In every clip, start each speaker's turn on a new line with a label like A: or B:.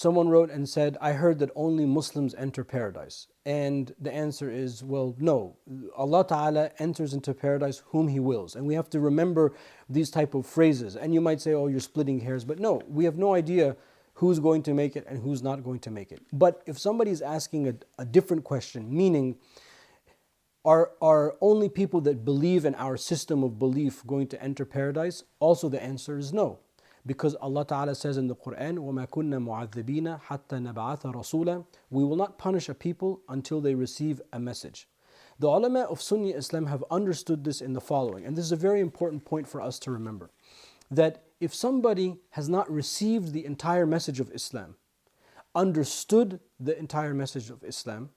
A: Someone wrote and said, I heard that only Muslims enter paradise. And the answer is, well, no. Allah Ta'ala enters into paradise whom He wills. And we have to remember these type of phrases. And you might say, oh, you're splitting hairs. But no, we have no idea who's going to make it and who's not going to make it. But if somebody is asking a different question, meaning, are only people that believe in our system of belief going to enter paradise? Also the answer is no. Because Allah Ta'ala says in the Quran, وَمَا كُنَّا مُعَذِّبِينَ حَتَّى نَبْعَثَ رَسُولًا. We will not punish a people until they receive a message. The ulama of Sunni Islam have understood this in the following, and this is a very important point for us to remember, that if somebody has not received the entire message of Islam, understood the entire message of Islam,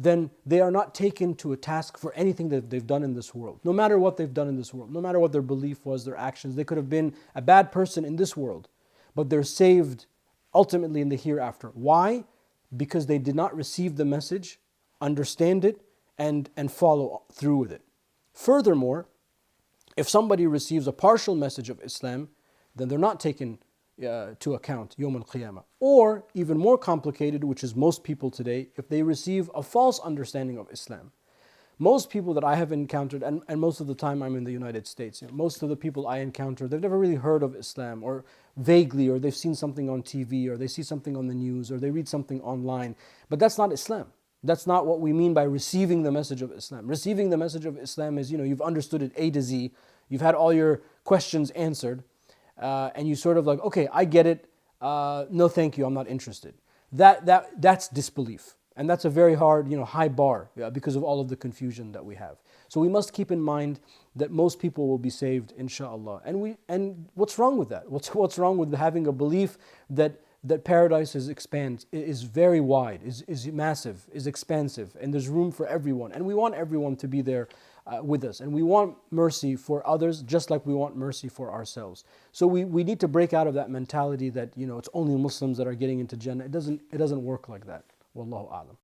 A: then they are not taken to a task for anything that they've done in this world. No matter what they've done in this world, no matter what their belief was, their actions, they could have been a bad person in this world, but they're saved ultimately in the hereafter. Why? Because they did not receive the message, understand it, and follow through with it. Furthermore, if somebody receives a partial message of Islam, then they're not taken to account Yawm al-Qiyamah. Or, even more complicated, which is most people today, if they receive a false understanding of Islam. Most people that I have encountered, and most of the time I'm in the United States, most of the people I encounter, they've never really heard of Islam, or vaguely, or they've seen something on TV, or they see something on the news, or they read something online. But that's not Islam. That's not what we mean by receiving the message of Islam. Receiving the message of Islam is, you've understood it A to Z, you've had all your questions answered, and you sort of like, okay, I get it, no thank you, I'm not interested. That's disbelief. And that's a very hard, high bar because of all of the confusion that we have. So we must keep in mind that most people will be saved, inshallah. And what's wrong with that? What's wrong with having a belief that paradise is very wide, is massive, is expansive, and there's room for everyone. And we want everyone to be there with us. And we want mercy for others just like we want mercy for ourselves. So we need to break out of that mentality that, it's only Muslims that are getting into Jannah. It doesn't work like that. Wallahu a'lam.